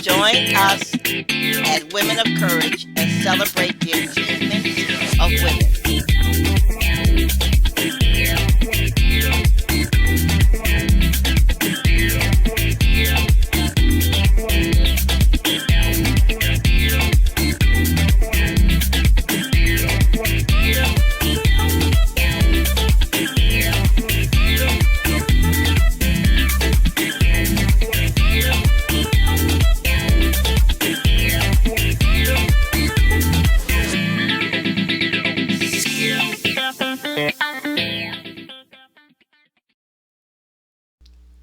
Join us at Women of Courage and celebrate the achievements of women.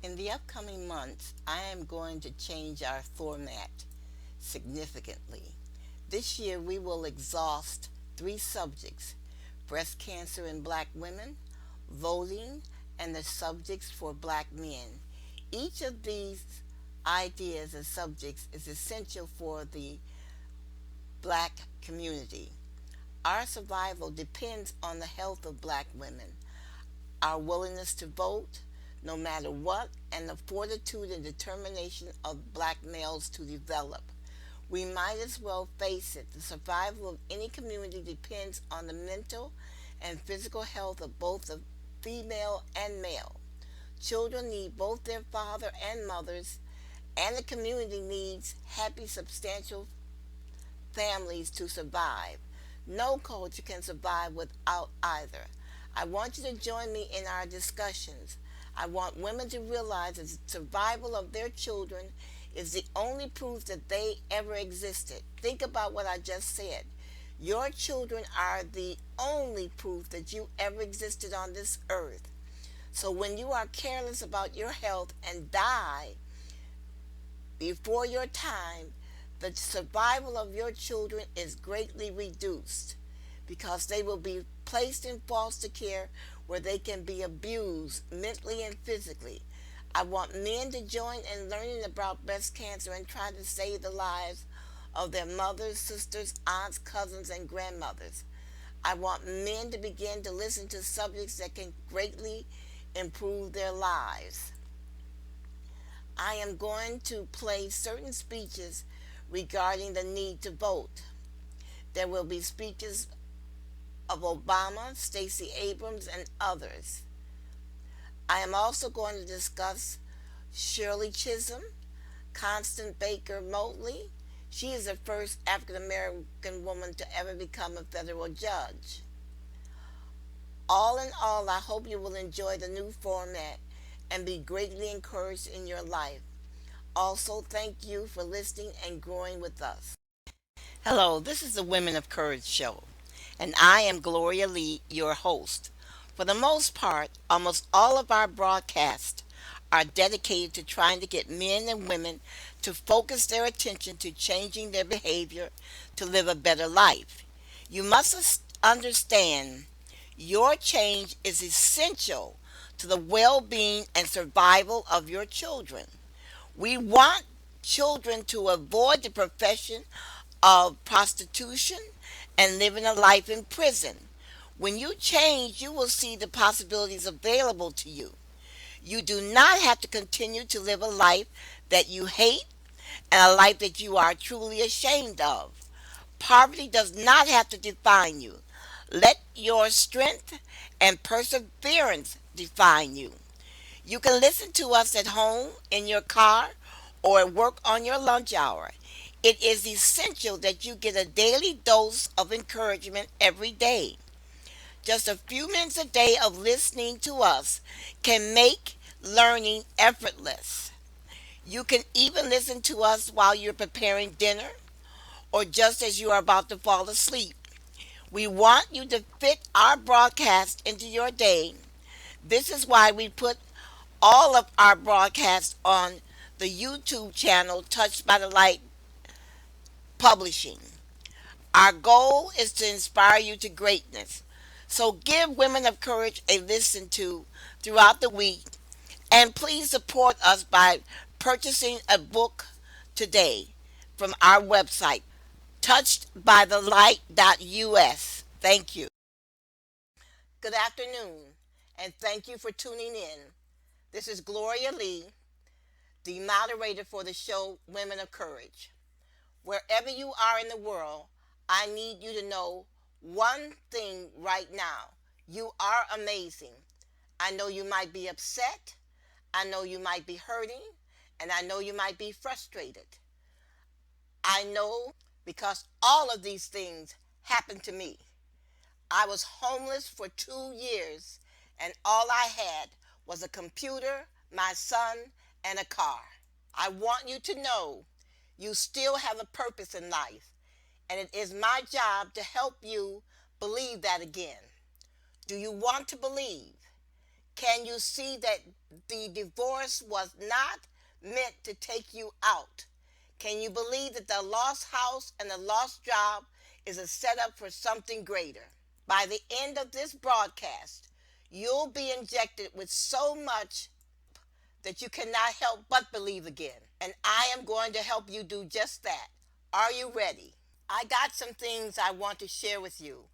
In the upcoming months, I am going to change our format significantly. This year, we will exhaust three subjects: breast cancer in black women, voting, and the subjects for black men. Each of these ideas and subjects is essential for the black community. Our survival depends on the health of black women, our willingness to vote, no matter what, and the fortitude and determination of black males to develop. We might as well face it, the survival of any community depends on the mental and physical health of both the female and male. Children need both their father and mothers, and the community needs happy, substantial families to survive. No culture can survive without either. I want you to join me in our discussions. I want women to realize that the survival of their children is the only proof that they ever existed. Think about what I just said. Your children are the only proof that you ever existed on this earth. So when you are careless about your health and die before your time, the survival of your children is greatly reduced because they will be placed in foster care where they can be abused mentally and physically. I want men to join in learning about breast cancer and try to save the lives of their mothers, sisters, aunts, cousins, and grandmothers. I want men to begin to listen to subjects that can greatly improve their lives. I am going to play certain speeches regarding the need to vote. There will be speeches of Obama, Stacey Abrams, and others. I am also going to discuss Shirley Chisholm, Constance Baker Motley. She is the first African American woman to ever become a federal judge. All in all, I hope you will enjoy the new format and be greatly encouraged in your life. Also, thank you for listening and growing with us. Hello, this is the Women of Courage show, and I am Gloria Lee, your host. For the most part, almost all of our broadcasts are dedicated to trying to get men and women to focus their attention to changing their behavior to live a better life. You must understand your change is essential to the well being and survival of your children. We want children to avoid the profession of prostitution and living a life in prison. When you change, you will see the possibilities available to you. You do not have to continue to live a life that you hate and a life that you are truly ashamed of. Poverty does not have to define you. Let your strength and perseverance define you. You can listen to us at home, in your car, or at work on your lunch hour. It is essential that you get a daily dose of encouragement every day. Just a few minutes a day of listening to us can make learning effortless. You can even listen to us while you're preparing dinner or just as you are about to fall asleep. We want you to fit our broadcast into your day. This is why we put all of our broadcasts on the YouTube channel Touched by the Light Publishing. Our goal is to inspire you to greatness. So give Women of Courage a listen to throughout the week, and please support us by purchasing a book today from our website, touchedbythelight.us. Thank you. Good afternoon, and thank you for tuning in. This is Gloria Lee the moderator for the show Women of Courage. Wherever you are in the world, I need you to know one thing right now. You are amazing. I know you might be upset. I know you might be hurting. And I know you might be frustrated. I know because all of these things happened to me. I was homeless for 2 years, and all I had was a computer, my son, and a car. I want you to know you still have a purpose in life, and it is my job to help you believe that again. Do you want to believe? Can you see that the divorce was not meant to take you out? Can you believe that the lost house and the lost job is a setup for something greater? By the end of this broadcast, you'll be injected with so much that you cannot help but believe again. And I am going to help you do just that. Are you ready? I got some things I want to share with you.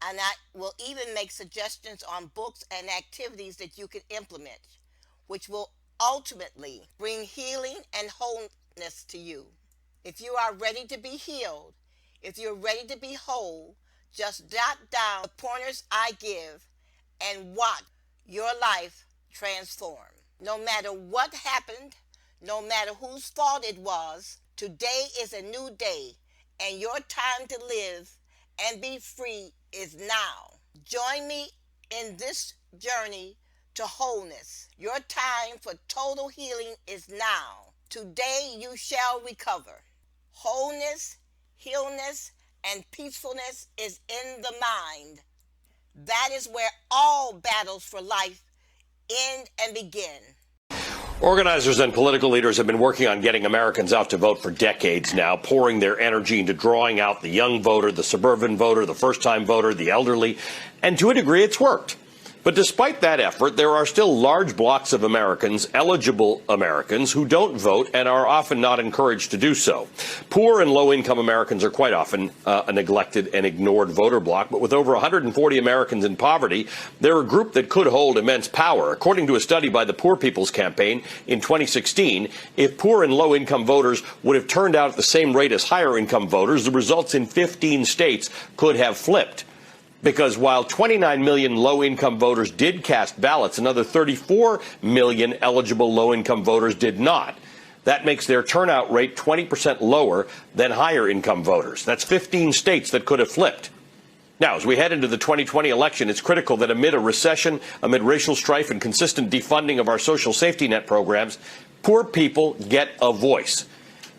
And I will even make suggestions on books and activities that you can implement, which will ultimately bring healing and wholeness to you. If you are ready to be healed, if you're ready to be whole, just jot down the pointers I give and watch your life transform. No matter what happened, no matter whose fault it was, today is a new day, and your time to live and be free is now. Join me in this journey to wholeness. Your time for total healing is now. Today you shall recover. Wholeness, healness, and peacefulness is in the mind. That is where all battles for life end and begin. Organizers and political leaders have been working on getting Americans out to vote for decades now, pouring their energy into drawing out the young voter, the suburban voter, the first-time voter, the elderly, and to a degree it's worked. But despite that effort, there are still large blocks of Americans, eligible Americans, who don't vote and are often not encouraged to do so. Poor and low-income Americans are quite often a neglected and ignored voter bloc, but with over 140 Americans in poverty, they're a group that could hold immense power. According to a study by the Poor People's Campaign in 2016, if poor and low-income voters would have turned out at the same rate as higher-income voters, the results in 15 states could have flipped. Because while 29 million low-income voters did cast ballots, another 34 million eligible low-income voters did not. That makes their turnout rate 20% lower than higher-income voters. That's 15 states that could have flipped. Now, as we head into the 2020 election, it's critical that amid a recession, amid racial strife and consistent defunding of our social safety net programs, poor people get a voice.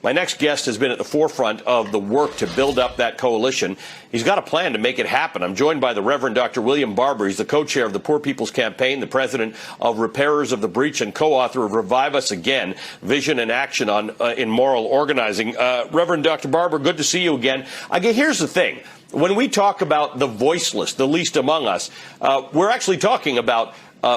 My next guest has been at the forefront of the work to build up that coalition. He's got a plan to make it happen. I'm joined by the Reverend Dr. William Barber. He's the co-chair of the Poor People's Campaign, the president of Repairers of the Breach, and co-author of Revive Us Again, Vision and Action in Moral Organizing. Reverend Dr. Barber, good to see you again. Here's the thing. When we talk about the voiceless, the least among us, we're actually talking about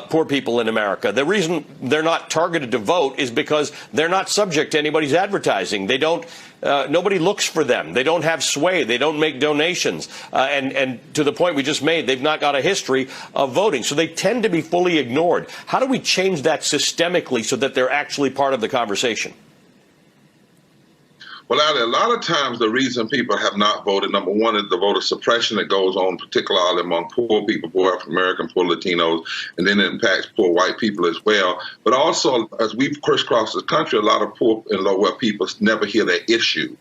poor people in America. The reason they're not targeted to vote is because they're not subject to anybody's advertising. They don't. Nobody looks for them. They don't have sway. They don't make donations. And to the point we just made, they've not got a history of voting. So they tend to be fully ignored. How do we change that systemically so that they're actually part of the conversation? Well, a lot of times the reason people have not voted, number one, is the voter suppression that goes on, particularly among poor people, poor African American, poor Latinos, and then it impacts poor white people as well. But also, as we've crisscrossed the country, a lot of poor and low-wealth people never hear their issue.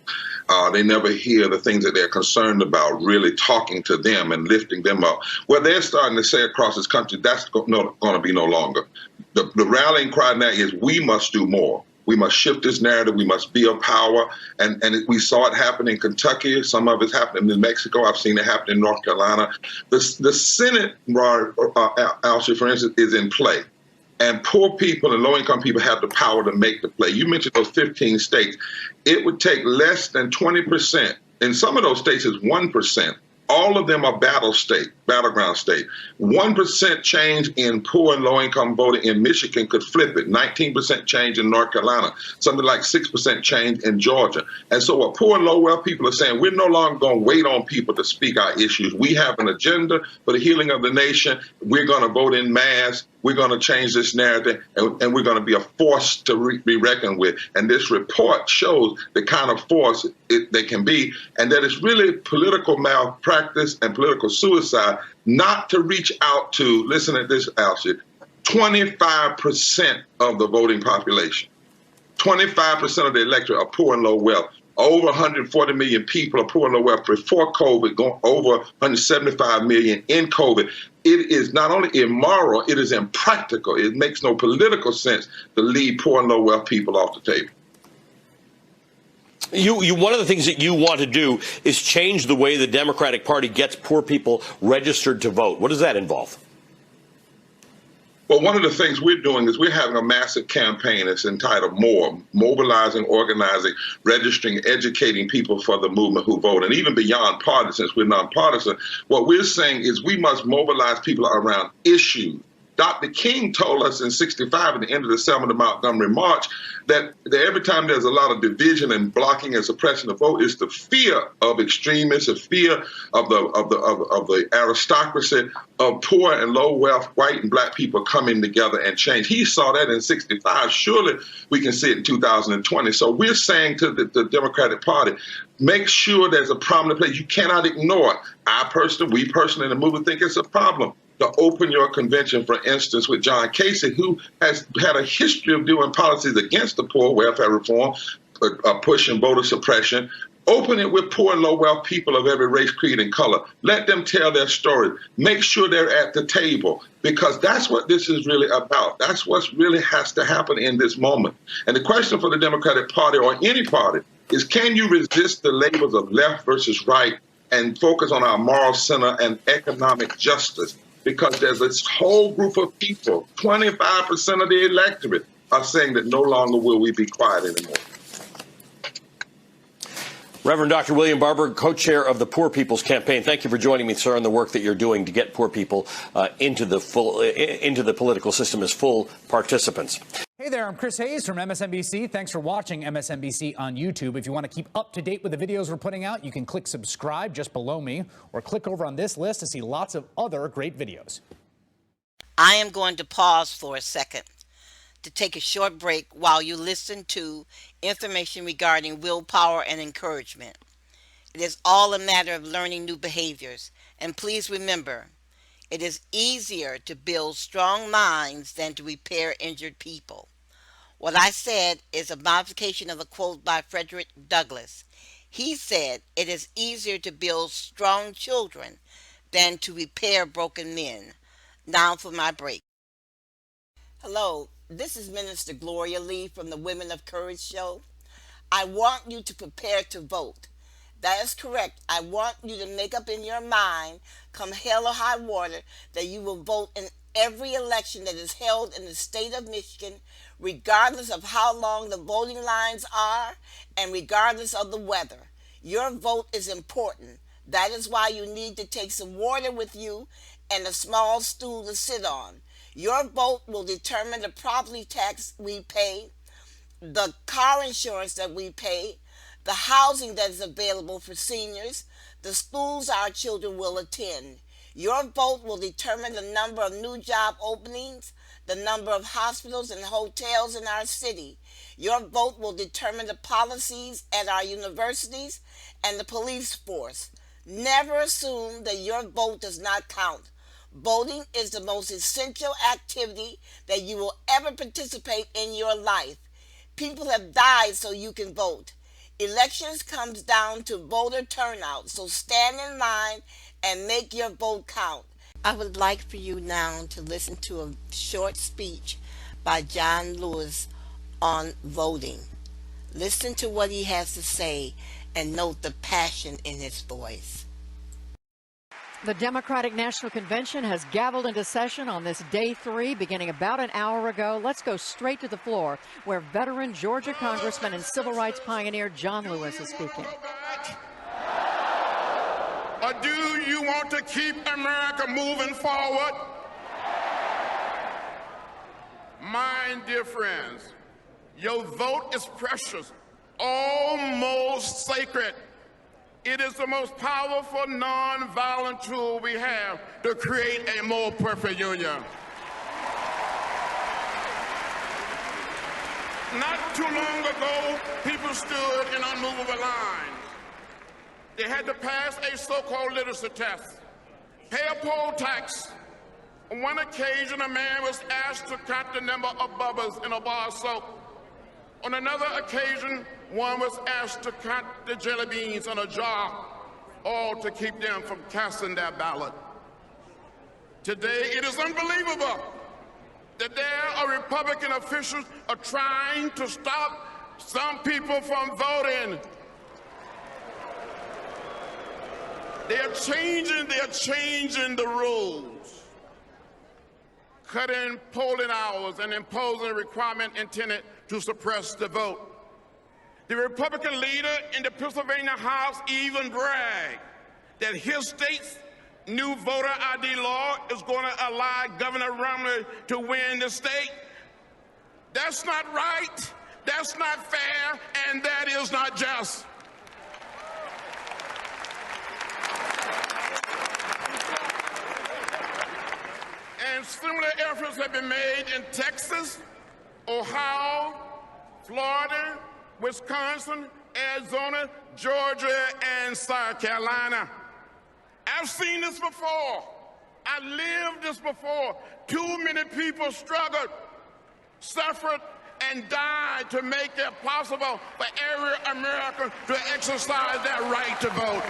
They never hear the things that they're concerned about, really talking to them and lifting them up. Well, they're starting to say across this country, that's going to be no longer. The rallying cry now is we must do more. We must shift this narrative. We must be of power. And we saw it happen in Kentucky. Some of it's happening in Mexico. I've seen it happen in North Carolina. The Senate, Alcy, for instance, is in play. And poor people and low-income people have the power to make the play. You mentioned those 15 states. It would take less than 20%. In some of those states, it's 1%. All of them are battle states. battleground state. 1% change in poor and low-income voting in Michigan could flip it. 19% change in North Carolina. Something like 6% change in Georgia. And so what poor and low-wealth people are saying, we're no longer going to wait on people to speak our issues. We have an agenda for the healing of the nation. We're going to vote in mass. We're going to change this narrative, and we're going to be a force to be reckoned with. And this report shows the kind of force they can be, and that it's really political malpractice and political suicide not to reach out to, listen to this, Alcid, 25% of the voting population. 25% of the electorate are poor and low wealth. Over 140 million people are poor and low wealth before COVID, going over 175 million in COVID. It is not only immoral, it is impractical. It makes no political sense to leave poor and low wealth people off the table. One of the things that you want to do is change the way the Democratic Party gets poor people registered to vote. What does that involve? Well, one of the things we're doing is we're having a massive campaign that's entitled MORE, mobilizing, organizing, registering, educating people for the movement who vote. And even beyond party, since we're nonpartisan, what we're saying is we must mobilize people around issues. Dr. King told us in '65 at the end of the Selma to Montgomery March that every time there's a lot of division and blocking and suppression of vote, it's the fear of extremists, the fear of the aristocracy, of poor and low wealth white and black people coming together and change. He saw that in '65. Surely we can see it in 2020. So we're saying to the Democratic Party, make sure there's a prominent place. You cannot ignore it. We personally in the movement think it's a problem to open your convention, for instance, with John Casey, who has had a history of doing policies against the poor, welfare reform, pushing voter suppression. Open it with poor and low wealth people of every race, creed, and color. Let them tell their story. Make sure they're at the table, because that's what this is really about. That's what really has to happen in this moment. And the question for the Democratic Party or any party is, can you resist the labels of left versus right and focus on our moral center and economic justice? Because there's this whole group of people, 25% of the electorate, are saying that no longer will we be quiet anymore. Reverend Dr. William Barber, co-chair of the Poor People's Campaign. Thank you for joining me, sir, on the work that you're doing to get poor people into the political system as full participants. Hey there, I'm Chris Hayes from MSNBC. Thanks for watching MSNBC on YouTube. If you want to keep up to date with the videos we're putting out, you can click subscribe just below me, or click over on this list to see lots of other great videos. I am going to pause for a second to take a short break while you listen to information regarding willpower and encouragement. It is all a matter of learning new behaviors. And please remember, it is easier to build strong minds than to repair injured people. What I said is a modification of a quote by Frederick Douglass. He said, it is easier to build strong children than to repair broken men. Now for my break. Hello, this is Minister Gloria Lee from the Women of Courage Show. I want you to prepare to vote. That is correct. I want you to make up in your mind, come hell or high water, that you will vote in every election that is held in the state of Michigan, regardless of how long the voting lines are and regardless of the weather. Your vote is important. That is why you need to take some water with you and a small stool to sit on. Your vote will determine the property tax we pay, the car insurance that we pay, the housing that is available for seniors, the schools our children will attend. Your vote will determine the number of new job openings, the number of hospitals and hotels in our city. Your vote will determine the policies at our universities and the police force. Never assume that your vote does not count. Voting is the most essential activity that you will ever participate in your life. People have died so you can vote. Elections comes down to voter turnout, so stand in line and make your vote count. I would like for you now to listen to a short speech by John Lewis on voting. Listen to what he has to say and note the passion in his voice. The Democratic National Convention has gavelled into session on this day 3, beginning about an hour ago. Let's go straight to the floor, where veteran Georgia Congressman and civil rights pioneer John Lewis is speaking. Or do you want to keep America moving forward? My dear friends, your vote is precious, almost sacred. It is the most powerful non-violent tool we have to create a more perfect union. Not too long ago, people stood in unmovable lines. They had to pass a so-called literacy test, pay a poll tax. On one occasion, a man was asked to count the number of bubbles in a bar of soap. On another occasion, one was asked to count the jelly beans in a jar, all to keep them from casting their ballot. Today, it is unbelievable that there are Republican officials are trying to stop some people from voting. They're changing the rules, cutting polling hours and imposing a requirement intended to suppress the vote. The Republican leader in the Pennsylvania House even bragged that his state's new voter ID law is going to allow Governor Romney to win the state. That's not right, that's not fair, and that is not just. And similar efforts have been made in Texas, Ohio, Florida, Wisconsin, Arizona, Georgia, and South Carolina. I've seen this before. I lived this before. Too many people struggled, suffered, and died to make it possible for every American to exercise their right to vote.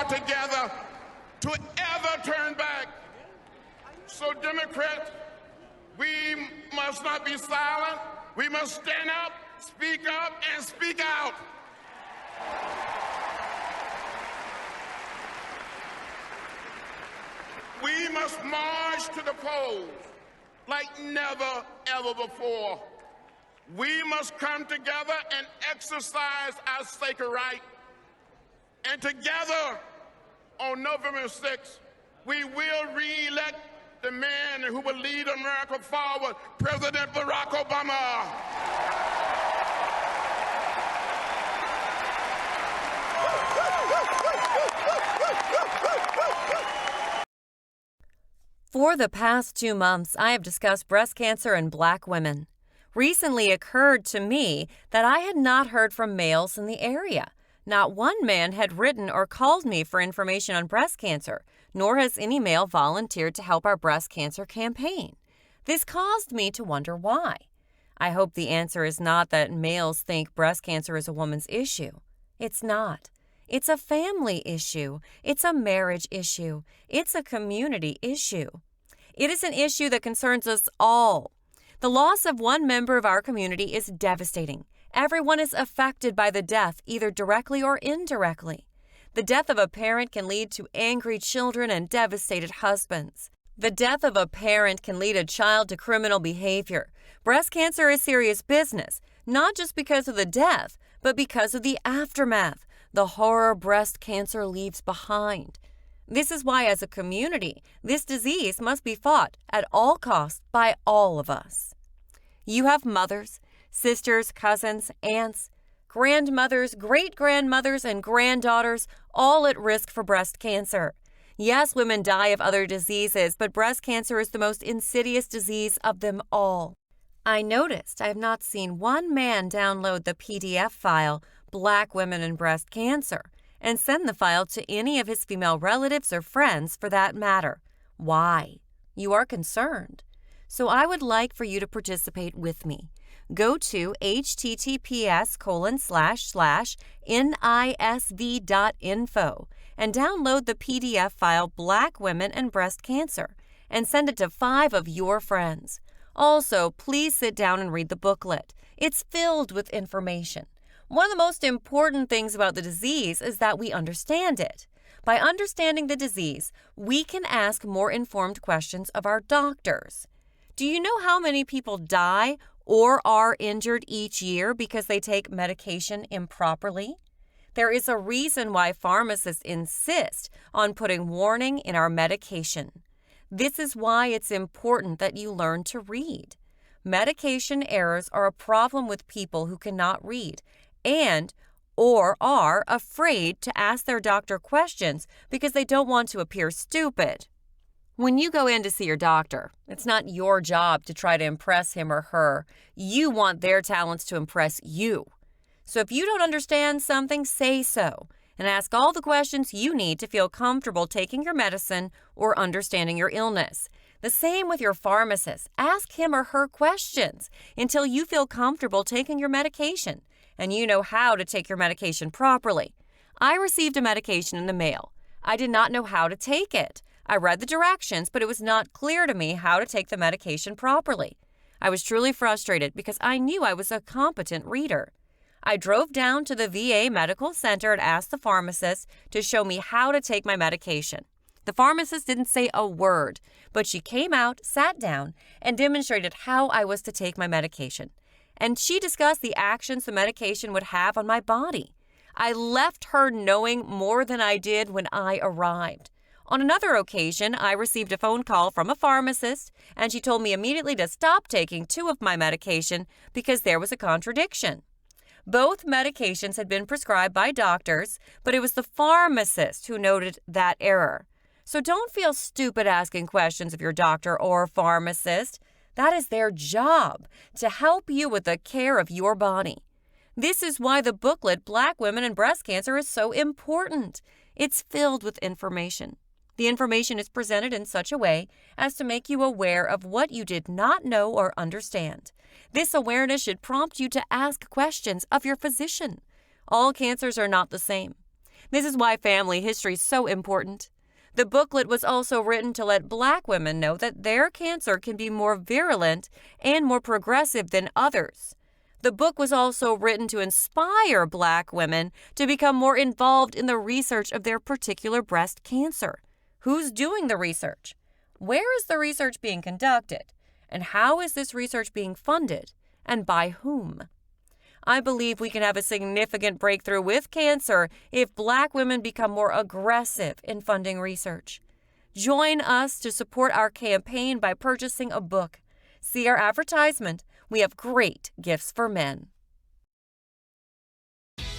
Together to ever turn back. So Democrats, we must not be silent. We must stand up, and speak out. We must march to the polls like never, ever before. We must come together and exercise our sacred right. And together, on November 6th, we will re-elect the man who will lead America forward, President Barack Obama. For the past 2 months, I have discussed breast cancer in Black women. Recently, it occurred to me that I had not heard from males in the area. Not one man had written or called me for information on breast cancer, nor has any male volunteered to help our breast cancer campaign. This caused me to wonder why. I hope the answer is not that males think breast cancer is a woman's issue. It's not. It's a family issue. It's a marriage issue. It's a community issue. It is an issue that concerns us all. The loss of one member of our community is devastating. Everyone is affected by the death, either directly or indirectly. The death of a parent can lead to angry children and devastated husbands. The death of a parent can lead a child to criminal behavior. Breast cancer is serious business, not just because of the death, but because of the aftermath, the horror breast cancer leaves behind. This is why, as a community, this disease must be fought at all costs by all of us. You have mothers, sisters, cousins, aunts, grandmothers, great-grandmothers, and granddaughters, all at risk for breast cancer. Yes, women die of other diseases, but breast cancer is the most insidious disease of them all. I noticed I have not seen one man download the PDF file, Black Women and Breast Cancer, and send the file to any of his female relatives or friends for that matter. Why? You are concerned. So I would like for you to participate with me. Go to https://nisv.info and download the PDF file Black Women and Breast Cancer and send it to 5 of your friends. Also, please sit down and read the booklet. It's filled with information. One of the most important things about the disease is that we understand it. By understanding the disease, we can ask more informed questions of our doctors. Do you know how many people die or are injured each year because they take medication improperly? There is a reason why pharmacists insist on putting warning in our medication. This is why it's important that you learn to read. Medication errors are a problem with people who cannot read or are afraid to ask their doctor questions because they don't want to appear stupid. When you go in to see your doctor, it's not your job to try to impress him or her. You want their talents to impress you. So if you don't understand something, say so, and ask all the questions you need to feel comfortable taking your medicine or understanding your illness. The same with your pharmacist. Ask him or her questions until you feel comfortable taking your medication and you know how to take your medication properly. I received a medication in the mail. I did not know how to take it. I read the directions, but it was not clear to me how to take the medication properly. I was truly frustrated because I knew I was a competent reader. I drove down to the VA medical center and asked the pharmacist to show me how to take my medication. The pharmacist didn't say a word, but she came out, sat down, and demonstrated how I was to take my medication. And she discussed the actions the medication would have on my body. I left her knowing more than I did when I arrived. On another occasion, I received a phone call from a pharmacist, and she told me immediately to stop taking 2 of my medication because there was a contradiction. Both medications had been prescribed by doctors, but it was the pharmacist who noted that error. So don't feel stupid asking questions of your doctor or pharmacist. That is their job, to help you with the care of your body. This is why the booklet, Black Women and Breast Cancer, is so important. It's filled with information. The information is presented in such a way as to make you aware of what you did not know or understand. This awareness should prompt you to ask questions of your physician. All cancers are not the same. This is why family history is so important. The booklet was also written to let Black women know that their cancer can be more virulent and more progressive than others. The book was also written to inspire Black women to become more involved in the research of their particular breast cancer. Who's doing the research? Where is the research being conducted? And how is this research being funded? And by whom? I believe we can have a significant breakthrough with cancer if Black women become more aggressive in funding research. Join us to support our campaign by purchasing a book. See our advertisement. We have great gifts for men.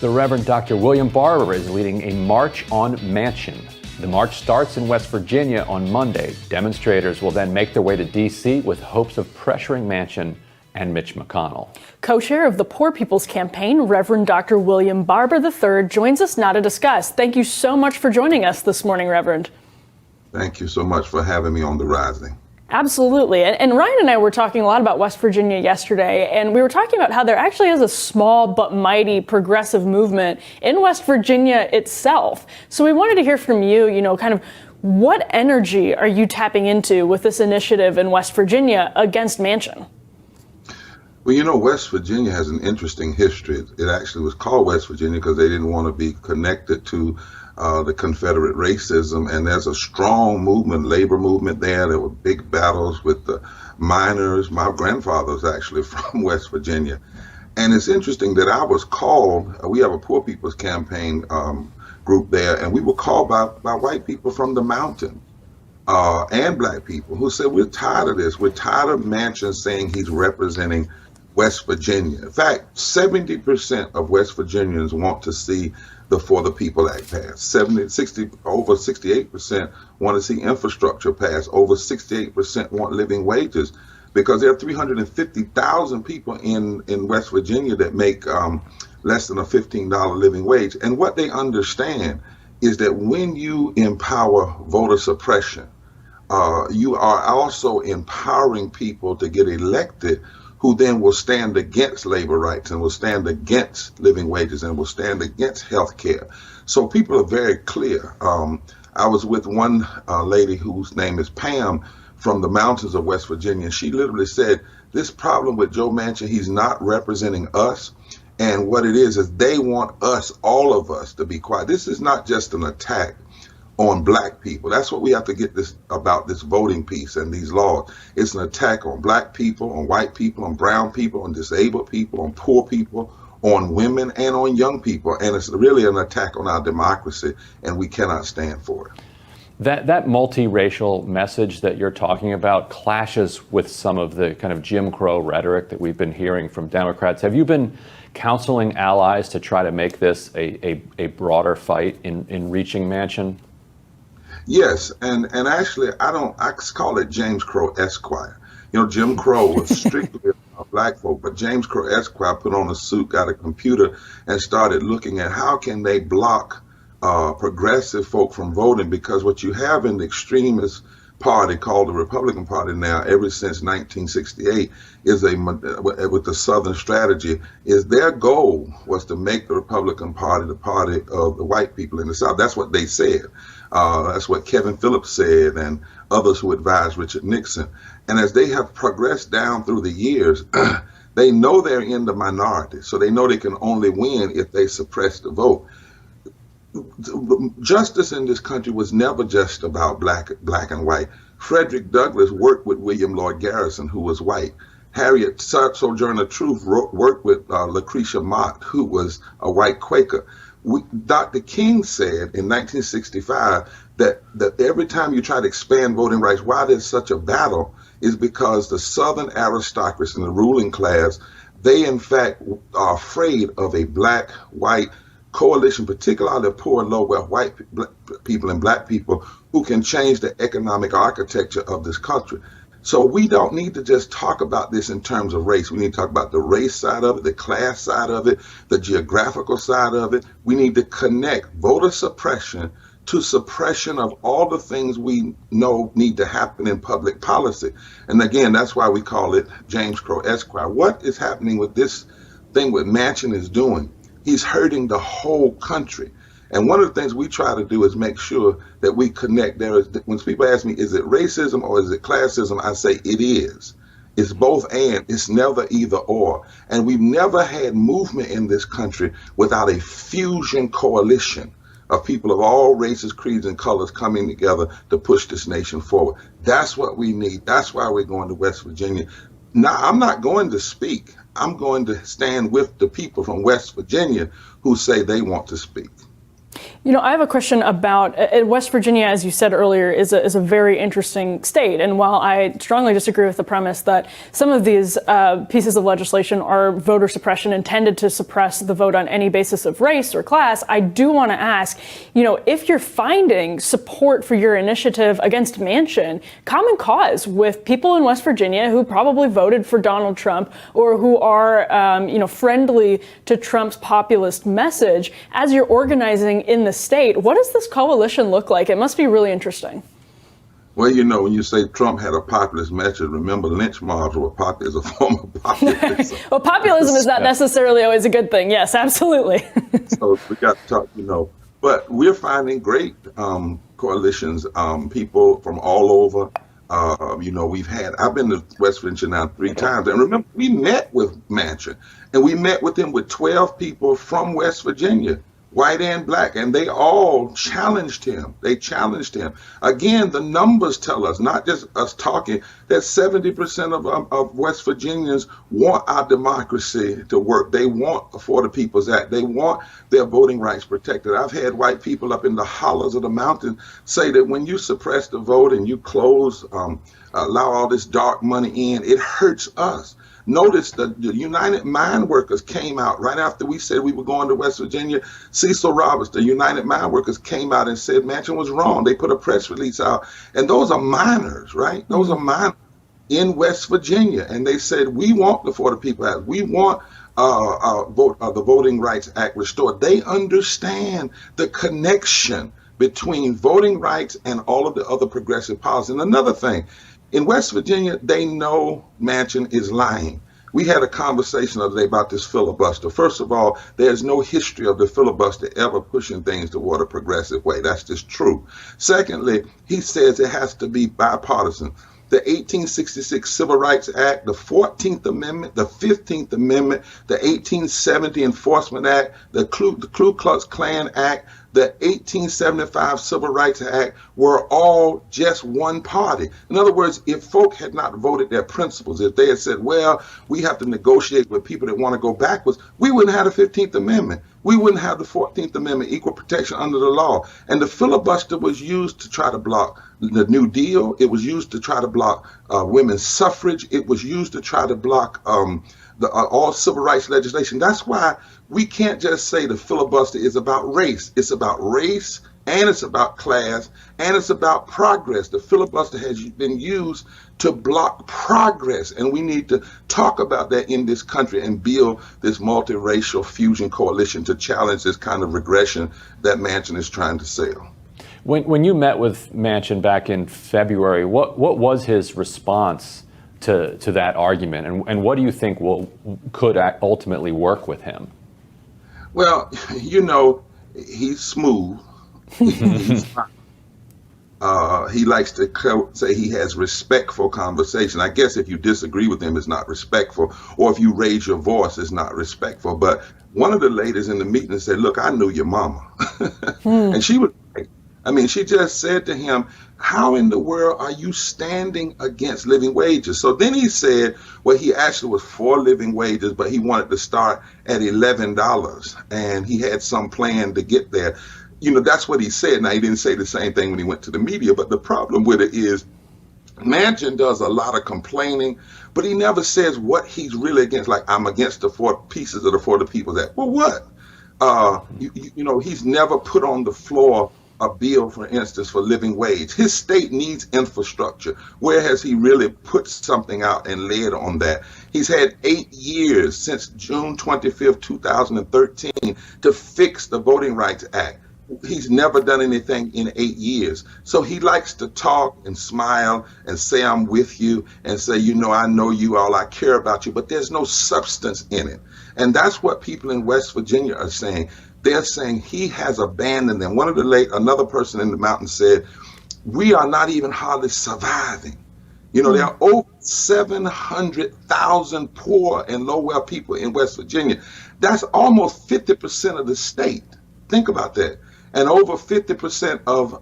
The Reverend Dr. William Barber is leading a March on Manchin. The march starts in West Virginia on Monday. Demonstrators will then make their way to D.C. with hopes of pressuring Manchin and Mitch McConnell. Co-chair of the Poor People's Campaign, Reverend Dr. William Barber III, joins us now to discuss. Thank you so much for joining us this morning, Reverend. Thank you so much for having me on The Rising. Absolutely. And Ryan and I were talking a lot about West Virginia yesterday, and we were talking about how there actually is a small but mighty progressive movement in West Virginia itself. So we wanted to hear from you, kind of what energy are you tapping into with this initiative in West Virginia against Manchin? Well, West Virginia has an interesting history. It actually was called West Virginia because they didn't want to be connected to the Confederate racism. And there's a strong movement, labor movement there. There were big battles with the miners. My grandfather's actually from West Virginia. And it's interesting that I was called, we have a Poor People's Campaign group there, and we were called by white people from the mountain. And Black people who said, we're tired of this. We're tired of Manchin saying he's representing West Virginia. In fact, 70% of West Virginians want to see the For the People Act passed. Over 68% want to see infrastructure passed. Over 68% want living wages, because there are 350,000 people in West Virginia that make less than a $15 living wage. And what they understand is that when you empower voter suppression, you are also empowering people to get elected who then will stand against labor rights and will stand against living wages and will stand against health care. So people are very clear. I was with one lady whose name is Pam from the mountains of West Virginia. And she literally said, this problem with Joe Manchin, he's not representing us. And what it is they want us, all of us, to be quiet. This is not just an attack on black people. That's what we have to get this about this voting piece and these laws. It's an attack on black people, on white people, on brown people, on disabled people, on poor people, on women, and on young people. And it's really an attack on our democracy, and we cannot stand for it. That multiracial message that you're talking about clashes with some of the kind of Jim Crow rhetoric that we've been hearing from Democrats. Have you been counseling allies to try to make this a broader fight in reaching Manchin? Yes, and actually, I call it James Crow Esquire. You know, Jim Crow was strictly black folk, but James Crow Esquire put on a suit, got a computer, and started looking at how can they block progressive folk from voting, because what you have in the extremist party called the Republican Party now, ever since 1968, is with the Southern strategy, is their goal was to make the Republican Party the party of the white people in the South. That's what they said. That's what Kevin Phillips said and others who advised Richard Nixon. And as they have progressed down through the years, they know they're in the minority, so they know they can only win if they suppress the vote. Justice in this country was never just about black and white. Frederick Douglass worked with William Lloyd Garrison, who was white. Harriet Sojourner Truth worked with Lucretia Mott, who was a white Quaker. Dr. King said in 1965 that every time you try to expand voting rights, why there's such a battle is because the Southern aristocracy and the ruling class, they in fact are afraid of a black-white coalition, particularly of poor and low-wealth white people and black people who can change the economic architecture of this country. So we don't need to just talk about this in terms of race. We need to talk about the race side of it, the class side of it, the geographical side of it. We need to connect voter suppression to suppression of all the things we know need to happen in public policy. And again, that's why we call it James Crow Esquire. What is happening with this thing what Manchin is doing? He's hurting the whole country. And one of the things we try to do is make sure that we connect. When people ask me, is it racism or is it classism? I say it is. It's both and. It's never either or. And we've never had movement in this country without a fusion coalition of people of all races, creeds, and colors coming together to push this nation forward. That's what we need. That's why we're going to West Virginia. Now, I'm not going to speak. I'm going to stand with the people from West Virginia who say they want to speak. You know, I have a question about West Virginia, as you said earlier, is a very interesting state. And while I strongly disagree with the premise that some of these pieces of legislation are voter suppression intended to suppress the vote on any basis of race or class, I do want to ask, you know, if you're finding support for your initiative against Manchin, common cause with people in West Virginia who probably voted for Donald Trump or who are, friendly to Trump's populist message, as you're organizing in the state, what does this coalition look like? It must be really interesting. Well, you know, when you say Trump had a populist message, remember lynch mobs were popular as a form of populism. Well, populism is not necessarily always a good thing. Yes, absolutely. So we got to talk, but we're finding great coalitions, people from all over. I've been to West Virginia now 3 times. And remember, we met with Manchin, and we met with him with 12 people from West Virginia, white and black, and they all challenged him. They challenged him. Again, the numbers tell us, not just us talking, that 70% of West Virginians want our democracy to work. They want For the People's Act. They want their voting rights protected. I've had white people up in the hollows of the mountain say that when you suppress the vote and you close, allow all this dark money in, it hurts us. Notice the United Mine Workers came out right after we said we were going to West Virginia. Cecil Roberts, the United Mine Workers, came out and said Manchin was wrong. They put a press release out. And those are miners, right? Those are miners in West Virginia. And they said, we want the For the People Act. We want the Voting Rights Act restored. They understand the connection between voting rights and all of the other progressive policies. And another thing, in West Virginia, they know Manchin is lying. We had a conversation the other day about this filibuster. First of all, there's no history of the filibuster ever pushing things toward a progressive way. That's just true. Secondly, he says it has to be bipartisan. the 1866 Civil Rights Act, the 14th Amendment, the 15th Amendment, the 1870 Enforcement Act, the Ku Klux Klan Act, the 1875 Civil Rights Act were all just one party. In other words, if folk had not voted their principles, if they had said, well, we have to negotiate with people that want to go backwards, we wouldn't have the 15th Amendment. We wouldn't have the 14th Amendment, equal protection under the law. And the filibuster was used to try to block the New Deal. It was used to try to block women's suffrage. It was used to try to block all civil rights legislation. That's why we can't just say the filibuster is about race. It's about race, and it's about class, and it's about progress. The filibuster has been used to block progress, and we need to talk about that in this country and build this multiracial fusion coalition to challenge this kind of regression that Manchin is trying to sell. When you met with Manchin back in February, what was his response to that argument, and what do you think could ultimately work with him? Well, you know, he's smooth. He likes to say he has respectful conversation. I guess if you disagree with him, it's not respectful, or if you raise your voice, it's not respectful. But one of the ladies in the meeting said, look, I knew your mama. And she was right. I mean, she just said to him, how in the world are you standing against living wages? So then he said, well, he actually was for living wages, but he wanted to start at $11, and he had some plan to get there. You know, that's what he said. Now, he didn't say the same thing when he went to the media, but the problem with it is Manchin does a lot of complaining, but he never says what he's really against. Like, I'm against the four pieces of the For the People's Act. Well, what? You know, he's never put on the floor a bill, for instance, for living wage. His state needs infrastructure. Where has he really put something out and led on that? He's had 8 years since June 25th, 2013 to fix the Voting Rights Act. He's never done anything in 8 years. So he likes to talk and smile and say, I'm with you, and say, you know, I know you all, I care about you, but there's no substance in it. And that's what people in West Virginia are saying. They're saying he has abandoned them. Another person in the mountain said, we are not even hardly surviving. You know, there are over 700,000 poor and low-wealth people in West Virginia. That's almost 50% of the state. Think about that. And over 50% of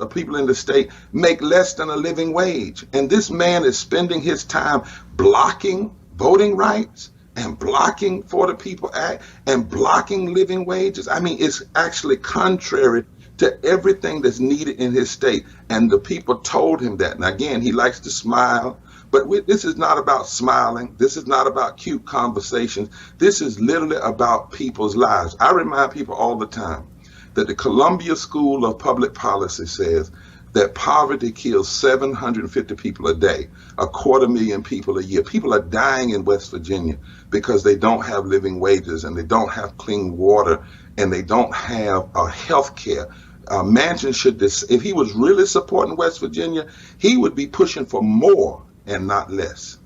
people in the state make less than a living wage. And this man is spending his time blocking voting rights and blocking For the People Act and blocking living wages. I mean, it's actually contrary to everything that's needed in his state. And the people told him that. And again, he likes to smile. But this is not about smiling. This is not about cute conversations. This is literally about people's lives. I remind people all the time that the Columbia School of Public Policy says that poverty kills 750 people a day, 250,000 people a year. People are dying in West Virginia because they don't have living wages, and they don't have clean water, and they don't have health care. Manchin should, if he was really supporting West Virginia, he would be pushing for more and not less.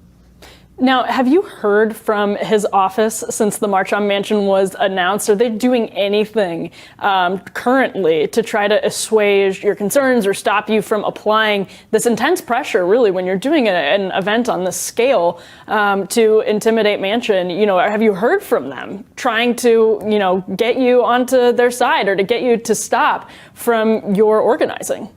Now, have you heard from his office since the March on Manchin was announced? Are they doing anything currently to try to assuage your concerns or stop you from applying this intense pressure, really, when you're doing an event on this scale to intimidate Manchin? You know, have you heard from them trying to, you know, get you onto their side or to get you to stop from your organizing?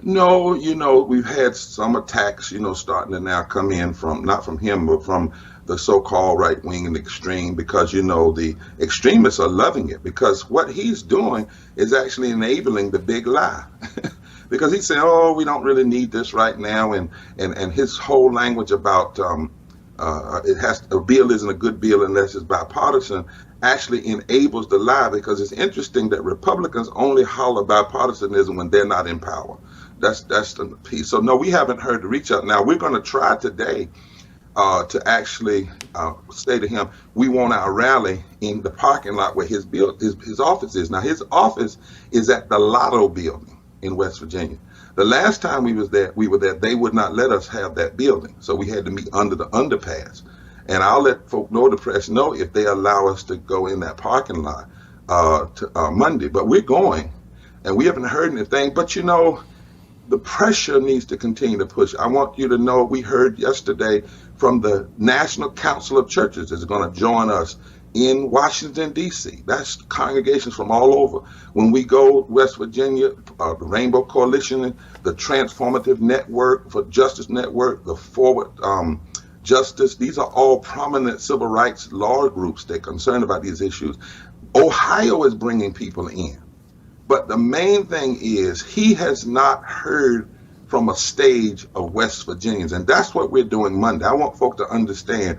No, you know, we've had some attacks, you know, starting to now come in from, not from him, but from the so-called right wing and extreme, because, you know, the extremists are loving it, because what he's doing is actually enabling the big lie. Because he's saying, oh, we don't really need this right now. And his whole language about a bill isn't a good bill unless it's bipartisan actually enables the lie, because it's interesting that Republicans only holler bipartisanism when they're not in power. That's the piece. So no, we haven't heard the reach out. Now we're going to try today to actually say to him, we want our rally in the parking lot where his office is. Now his office is at the Lotto building in West Virginia. The last time we were there, they would not let us have that building. So we had to meet under the underpass. And I'll let folk know, the press know, if they allow us to go in that parking lot to Monday. But we're going, and we haven't heard anything. But you know, the pressure needs to continue to push. I want you to know we heard yesterday from the National Council of Churches is going to join us in Washington, D.C. That's congregations from all over. When we go West Virginia, the Rainbow Coalition, the Transformative Network for Justice Network, the Forward Justice, these are all prominent civil rights law groups that are concerned about these issues. Ohio is bringing people in. But the main thing is he has not heard from a stage of West Virginians. And that's what we're doing Monday. I want folk to understand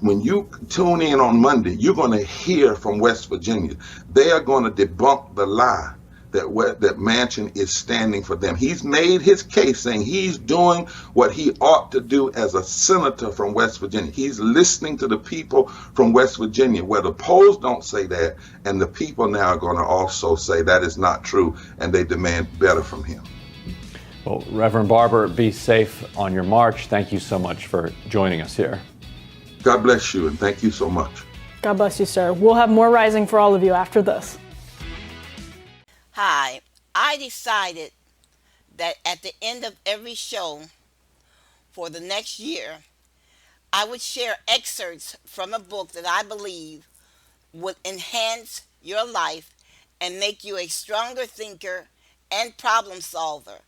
when you tune in on Monday, you're going to hear from West Virginia. They are going to debunk the lie that Manchin is standing for them. He's made his case saying he's doing what he ought to do as a senator from West Virginia. He's listening to the people from West Virginia, where the polls don't say that, and the people now are going to also say that is not true, and they demand better from him. Well, Reverend Barber, be safe on your march. Thank you so much for joining us here. God bless you, and thank you so much. God bless you, sir. We'll have more Rising for all of you after this. Hi, I decided that at the end of every show for the next year, I would share excerpts from a book that I believe would enhance your life and make you a stronger thinker and problem solver.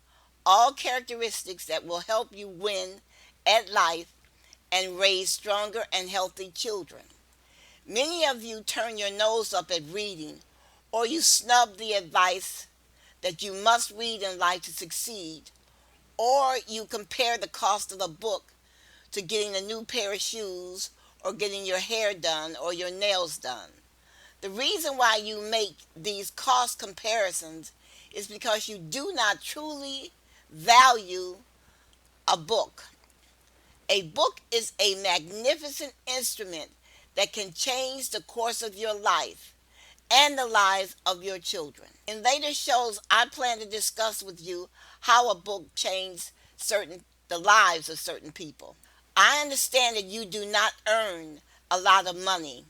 All characteristics that will help you win at life and raise stronger and healthy children. Many of you turn your nose up at reading, or you snub the advice that you must read in life to succeed, or you compare the cost of a book to getting a new pair of shoes or getting your hair done or your nails done. The reason why you make these cost comparisons is because you do not truly value a book. A book is a magnificent instrument that can change the course of your life and the lives of your children. In later shows, I plan to discuss with you how a book changed the lives of certain people. I understand that you do not earn a lot of money,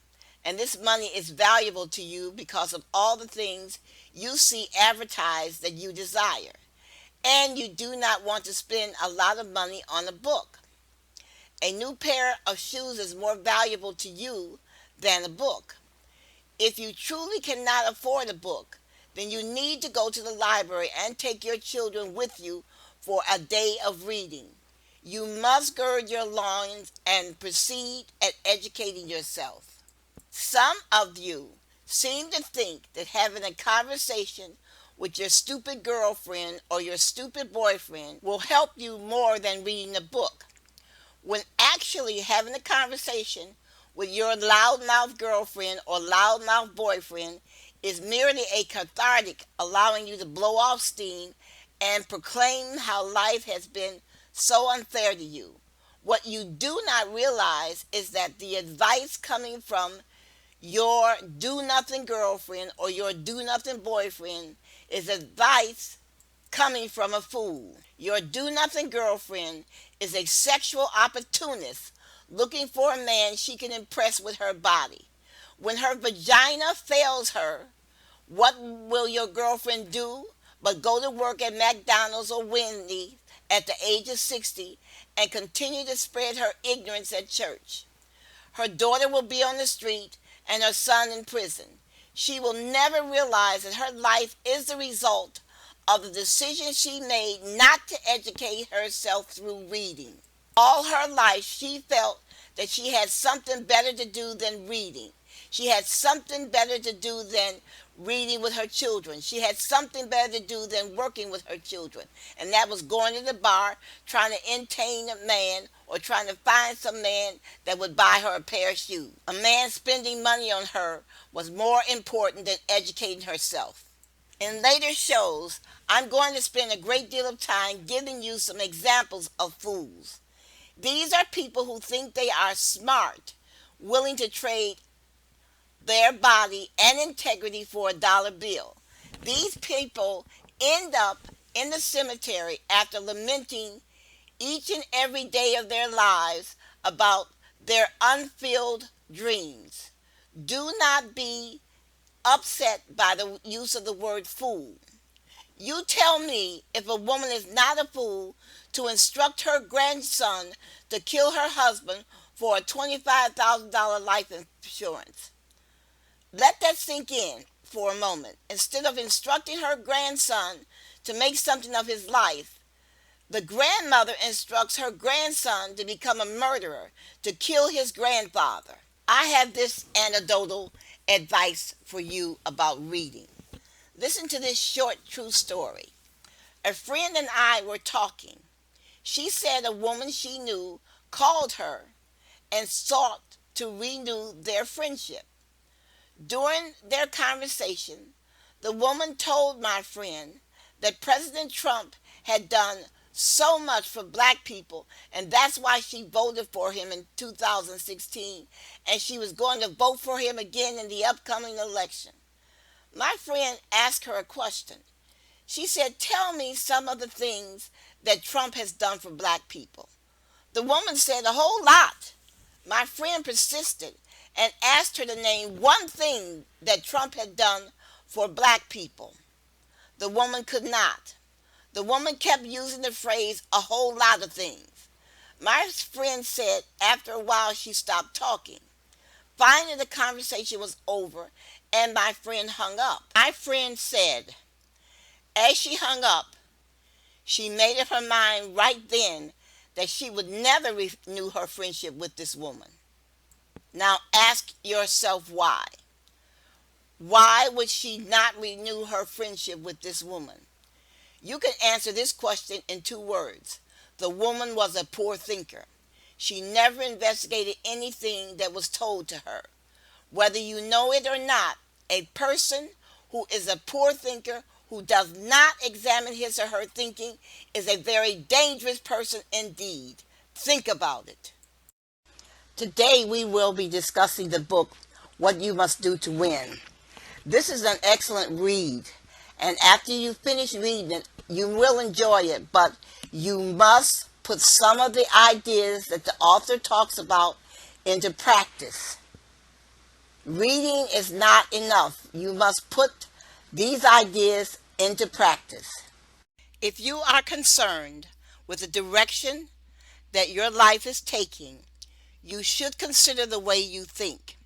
and this money is valuable to you because of all the things you see advertised that you desire, and you do not want to spend a lot of money on a book. A new pair of shoes is more valuable to you than a book. If you truly cannot afford a book, then you need to go to the library and take your children with you for a day of reading. You must gird your loins and proceed at educating yourself. Some of you seem to think that having a conversation with your stupid girlfriend or your stupid boyfriend will help you more than reading a book, when actually having a conversation with your loudmouth girlfriend or loudmouth boyfriend is merely a cathartic, allowing you to blow off steam and proclaim how life has been so unfair to you. What you do not realize is that the advice coming from your do-nothing girlfriend or your do-nothing boyfriend is advice coming from a fool. Your do-nothing girlfriend is a sexual opportunist looking for a man she can impress with her body. When her vagina fails her, what will your girlfriend do but go to work at McDonald's or Wendy's at the age of 60 and continue to spread her ignorance at church? Her daughter will be on the street and her son in prison. She will never realize that her life is the result of the decision she made not to educate herself through reading. All her life, she felt that she had something better to do than reading. She had something better to do than reading with her children. She had something better to do than working with her children. And that was going to the bar, trying to entertain a man, or trying to find some man that would buy her a pair of shoes. A man spending money on her was more important than educating herself. In later shows, I'm going to spend a great deal of time giving you some examples of fools. These are people who think they are smart, willing to trade their body and integrity for a dollar bill. These people end up in the cemetery after lamenting each and every day of their lives about their unfulfilled dreams. Do not be upset by the use of the word fool. You tell me if a woman is not a fool to instruct her grandson to kill her husband for a $25,000 life insurance. Let that sink in for a moment. Instead of instructing her grandson to make something of his life, the grandmother instructs her grandson to become a murderer, to kill his grandfather. I have this anecdotal advice for you about reading. Listen to this short true story. A friend and I were talking. She said a woman she knew called her and sought to renew their friendship. During their conversation, the woman told my friend that President Trump had done so much for black people, and that's why she voted for him in 2016, and she was going to vote for him again in the upcoming election. My friend asked her a question. She said, "Tell me some of the things that Trump has done for black people." The woman said, "A whole lot." My friend persisted and asked her to name one thing that Trump had done for black people. The woman could not. The woman kept using the phrase, "a whole lot of things." My friend said after a while she stopped talking. Finally, the conversation was over and my friend hung up. My friend said, as she hung up, she made up her mind right then that she would never renew her friendship with this woman. Now ask yourself why. Why would she not renew her friendship with this woman? You can answer this question in 2 words. The woman was a poor thinker. She never investigated anything that was told to her. Whether you know it or not, a person who is a poor thinker, who does not examine his or her thinking, is a very dangerous person indeed. Think about it. Today we will be discussing the book, What You Must Do to Win. This is an excellent read, and after you finish reading it, you will enjoy it, but you must put some of the ideas that the author talks about into practice. Reading is not enough. You must put these ideas into practice. If you are concerned with the direction that your life is taking, you should consider the way you think.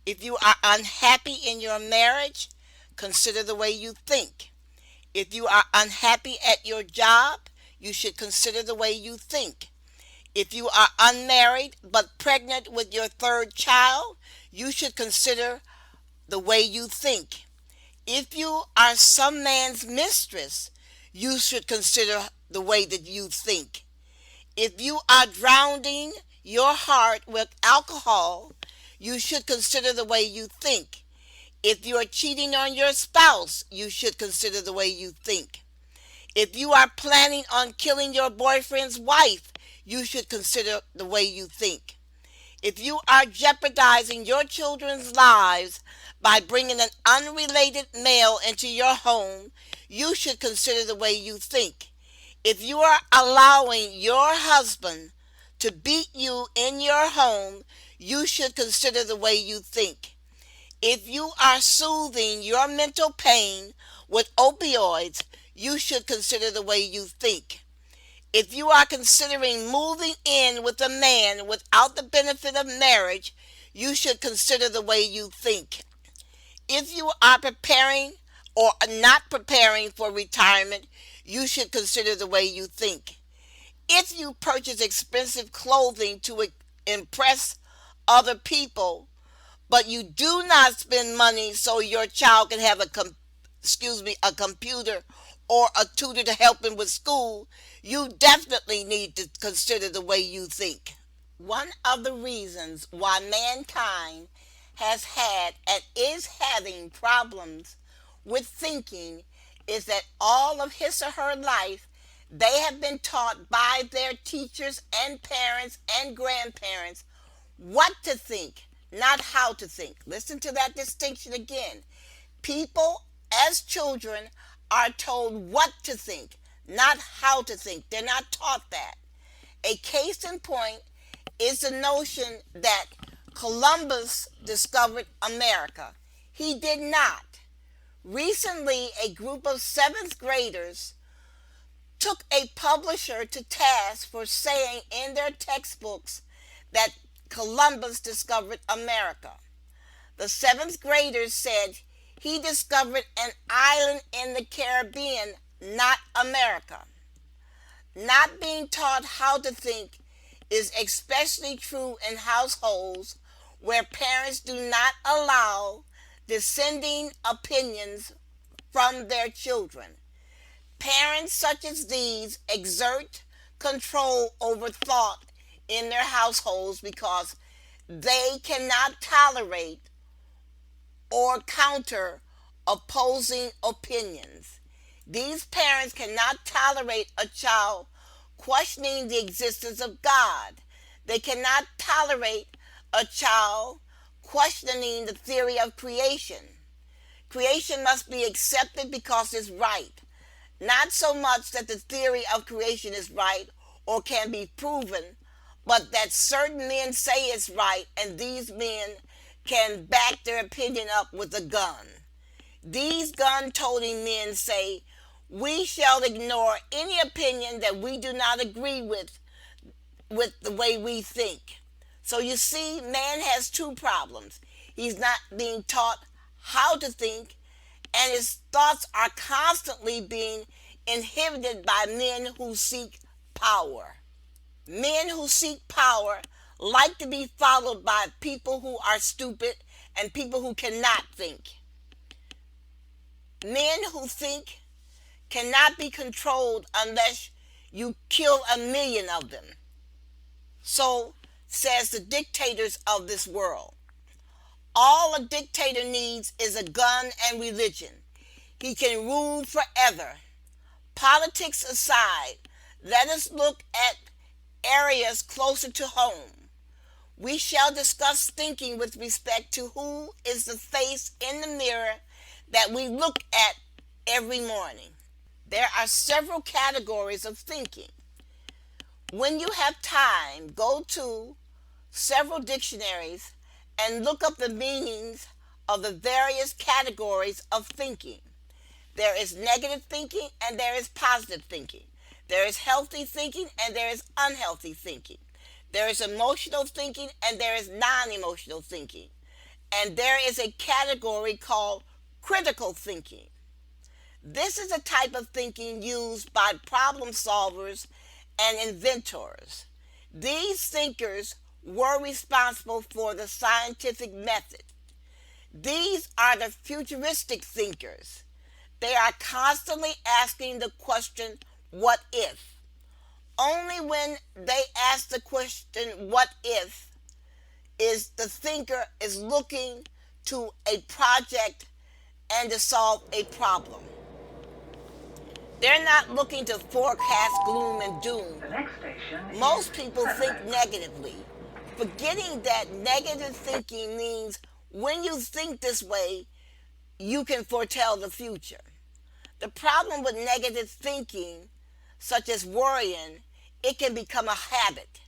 If you are unhappy in your marriage, consider the way you think. If you are unhappy at your job, you should consider the way you think. If you are unmarried but pregnant with your 3rd child, you should consider the way you think. If you are some man's mistress, you should consider the way that you think. If you are drowning your heart with alcohol, you should consider the way you think. If you are cheating on your spouse, you should consider the way you think. If you are planning on killing your boyfriend's wife, you should consider the way you think. If you are jeopardizing your children's lives by bringing an unrelated male into your home, you should consider the way you think. If you are allowing your husband to beat you in your home, you should consider the way you think. If you are soothing your mental pain with opioids, you should consider the way you think. If you are considering moving in with a man without the benefit of marriage, you should consider the way you think. If you are preparing or not preparing for retirement, you should consider the way you think. If you purchase expensive clothing to impress other people, but you do not spend money so your child can have a computer or a tutor to help him with school, you definitely need to consider the way you think. One of the reasons why mankind has had and is having problems with thinking is that all of his or her life they have been taught by their teachers and parents and grandparents what to think, not how to think. Listen to that distinction again. People as children are told what to think, not how to think. They're not taught that. A case in point is the notion that Columbus discovered America. He did not. Recently, a group of seventh graders took a publisher to task for saying in their textbooks that Columbus discovered America. The seventh graders said he discovered an island in the Caribbean, not America. Not being taught how to think is especially true in households where parents do not allow dissenting opinions from their children. Parents such as these exert control over thought in their households because they cannot tolerate or counter opposing opinions. These parents cannot tolerate a child questioning the existence of God. They cannot tolerate a child questioning the theory of creation. Creation must be accepted because it's right, not so much that the theory of creation is right or can be proven, but that certain men say it's right and these men can back their opinion up with a gun. These gun-toting men say, we shall ignore any opinion that we do not agree with the way we think. So you see, man has two problems. He's not being taught how to think, and his thoughts are constantly being inhibited by men who seek power. Men who seek power like to be followed by people who are stupid and people who cannot think. Men who think cannot be controlled unless you kill 1,000,000 of them. So says the dictators of this world. All a dictator needs is a gun and religion. He can rule forever. Politics aside, let us look at areas closer to home. We shall discuss thinking with respect to who is the face in the mirror that we look at every morning. There are several categories of thinking. When you have time, go to several dictionaries and look up the meanings of the various categories of thinking. There is negative thinking and there is positive thinking. There is healthy thinking and there is unhealthy thinking. There is emotional thinking and there is non-emotional thinking. And there is a category called critical thinking. This is a type of thinking used by problem solvers and inventors. These thinkers were responsible for the scientific method. These are the futuristic thinkers. They are constantly asking the question, what if? Only when they ask the question, what if, is the thinker is looking to a project and to solve a problem. They're not looking to forecast gloom and doom. Most people think negatively, forgetting that negative thinking means when you think this way, you can foretell the future. The problem with negative thinking, such as worrying, it can become a habit.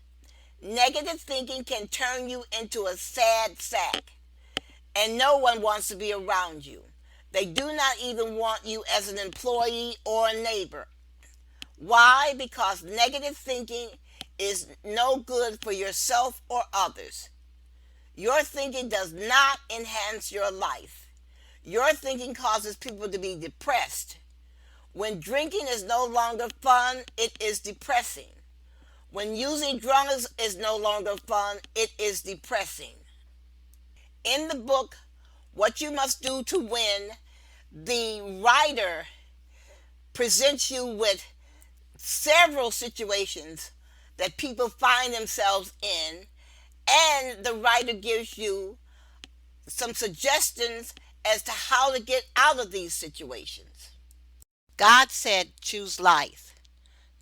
Negative thinking can turn you into a sad sack, and no one wants to be around you. They do not even want you as an employee or a neighbor. Why? Because negative thinking is no good for yourself or others. Your thinking does not enhance your life. Your thinking causes people to be depressed. When drinking is no longer fun, it is depressing. When using drugs is no longer fun, it is depressing. In the book, What You Must Do to Win, the writer presents you with several situations that people find themselves in, and the writer gives you some suggestions as to how to get out of these situations. God said, choose life.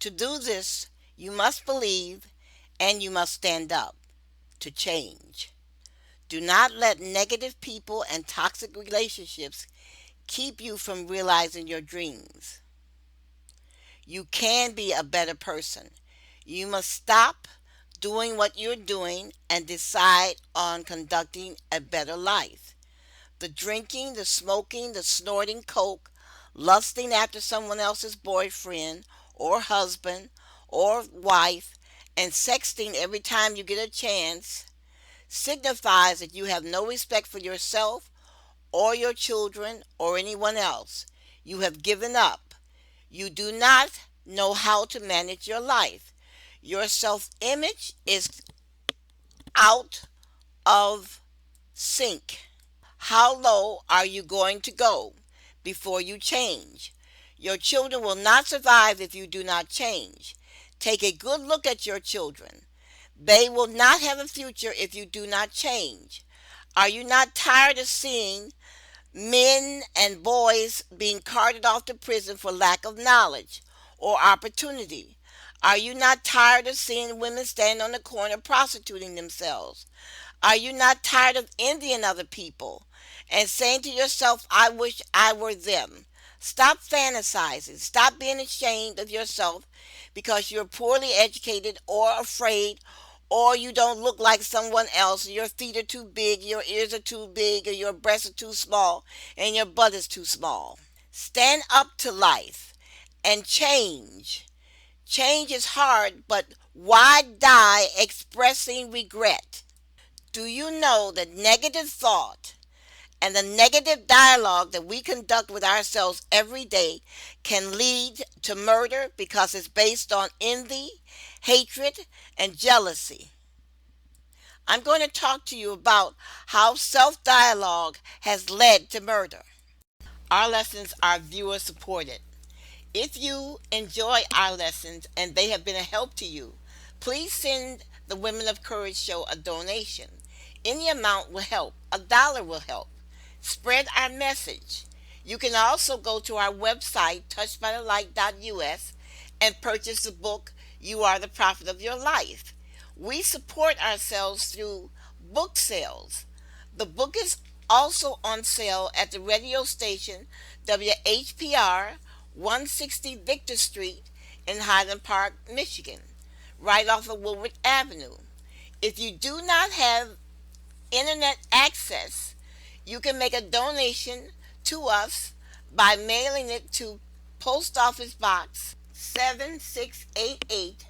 To do this, you must believe and you must stand up to change. Do not let negative people and toxic relationships keep you from realizing your dreams. You can be a better person. You must stop doing what you're doing and decide on conducting a better life. The drinking, the smoking, the snorting coke, lusting after someone else's boyfriend or husband or wife, and sexting every time you get a chance signifies that you have no respect for yourself or your children or anyone else. You have given up. You do not know how to manage your life. Your self-image is out of sync. How low are you going to go before you change? Your children will not survive if you do not change. Take a good look at your children. They will not have a future if you do not change. Are you not tired of seeing men and boys being carted off to prison for lack of knowledge or opportunity? Are you not tired of seeing women stand on the corner prostituting themselves? Are you not tired of envying other people and saying to yourself, I wish I were them? Stop fantasizing. Stop being ashamed of yourself because you're poorly educated or afraid, or you don't look like someone else, your feet are too big, your ears are too big, or your breasts are too small, and your butt is too small. Stand up to life and change. Change is hard, but why die expressing regret? Do you know that negative thought and the negative dialogue that we conduct with ourselves every day can lead to murder because it's based on envy, hatred, and jealousy? I'm going to talk to you about how self-dialogue has led to murder. Our lessons are viewer supported. If you enjoy our lessons and they have been a help to you, please send the Women of Courage Show a donation. Any amount will help. $1 will help. Spread our message. You can also go to our website, touchedbythelight.us, and purchase the book, You Are the Prophet of Your Life. We support ourselves through book sales. The book is also on sale at the radio station WHPR 160 Victor Street in Highland Park, Michigan, right off of Woodward Avenue. If you do not have internet access, you can make a donation to us by mailing it to Post Office Box 7688,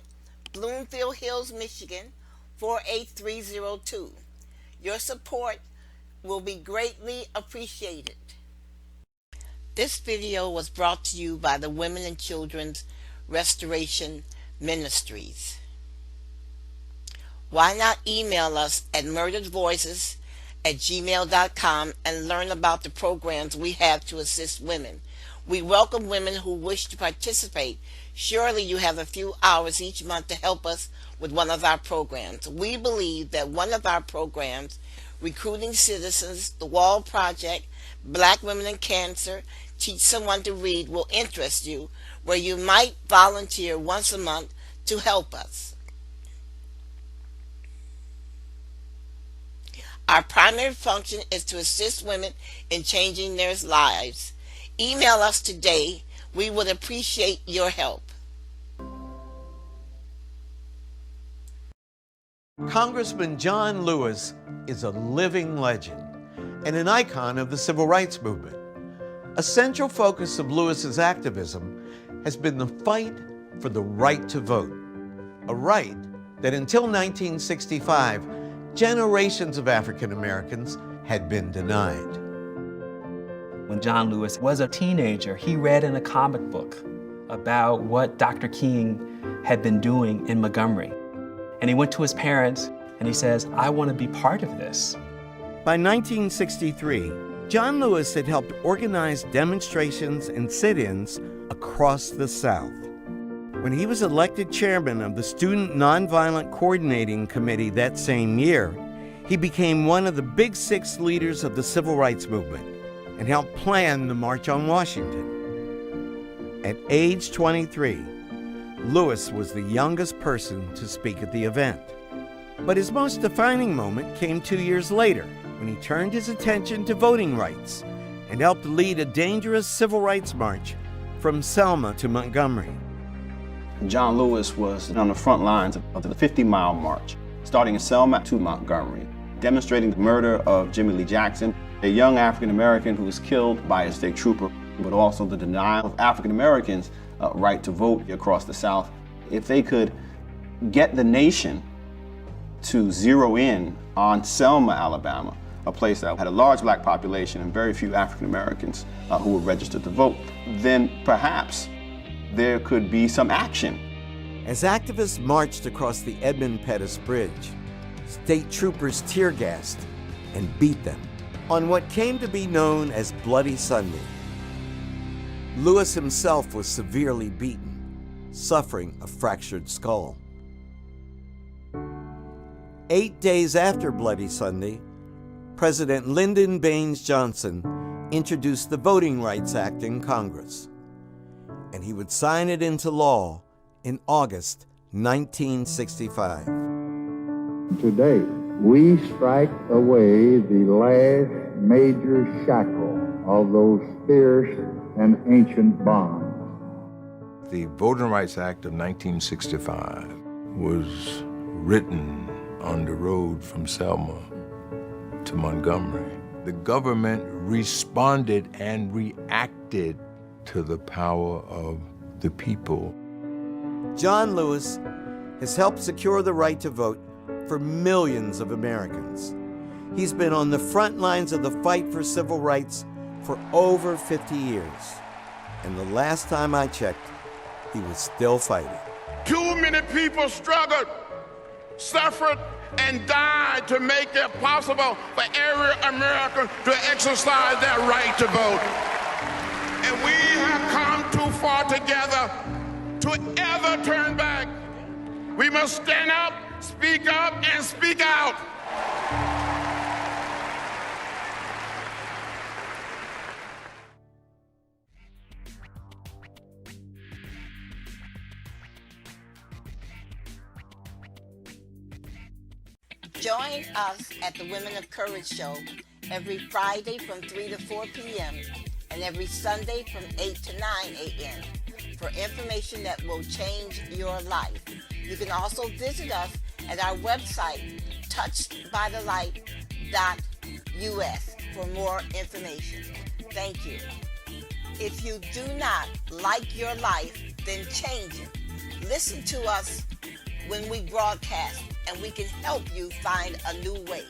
Bloomfield Hills, Michigan 48302. Your support will be greatly appreciated. This video was brought to you by the Women and Children's Restoration Ministries. Why not email us at murderedvoices@gmail.com and learn about the programs we have to assist women. We welcome women who wish to participate. Surely you have a few hours each month to help us with one of our programs. We believe that one of our programs, Recruiting Citizens, The Wall Project, Black Women in Cancer, Teach Someone to Read, will interest you, where you might volunteer once a month to help us. Our primary function is to assist women in changing their lives. Email us today. We would appreciate your help. Congressman John Lewis is a living legend and an icon of the civil rights movement. A central focus of Lewis's activism has been the fight for the right to vote, a right that until 1965, generations of African Americans had been denied. When John Lewis was a teenager, he read in a comic book about what Dr. King had been doing in Montgomery. And he went to his parents and he says, I want to be part of this. By 1963, John Lewis had helped organize demonstrations and sit-ins across the South. When he was elected chairman of the Student Nonviolent Coordinating Committee that same year, he became one of the Big Six leaders of the civil rights movement and helped plan the March on Washington. At age 23, Lewis was the youngest person to speak at the event. But his most defining moment came 2 years later, when he turned his attention to voting rights and helped lead a dangerous civil rights march from Selma to Montgomery. John Lewis was on the front lines of the 50-mile march, starting in Selma to Montgomery, demonstrating the murder of Jimmy Lee Jackson A young African American who was killed by a state trooper, but also the denial of African Americans' right to vote across the South. If they could get the nation to zero in on Selma, Alabama, a place that had a large black population and very few African Americans who were registered to vote, then perhaps there could be some action. As activists marched across the Edmund Pettus Bridge, state troopers tear-gassed and beat them on what came to be known as Bloody Sunday. Lewis himself was severely beaten, suffering a fractured skull. 8 days after Bloody Sunday, President Lyndon Baines Johnson introduced the Voting Rights Act in Congress, and he would sign it into law in August 1965. Today, we strike away the last major shackle of those fierce and ancient bonds. The Voting Rights Act of 1965 was written on the road from Selma to Montgomery. The government responded and reacted to the power of the people. John Lewis has helped secure the right to vote for millions of Americans. He's been on the front lines of the fight for civil rights for over 50 years. And the last time I checked, he was still fighting. Too many people struggled, suffered, and died to make it possible for every American to exercise their right to vote. And we have come too far together to ever turn back. We must stand up, and speak out. Join us at the Women of Courage show every Friday from 3 to 4 p.m. and every Sunday from 8 to 9 a.m. for information that will change your life. You can also visit us at our website, touchedbythelight.us, for more information. Thank you. If you do not like your life, then change it. Listen to us when we broadcast, and we can help you find a new way.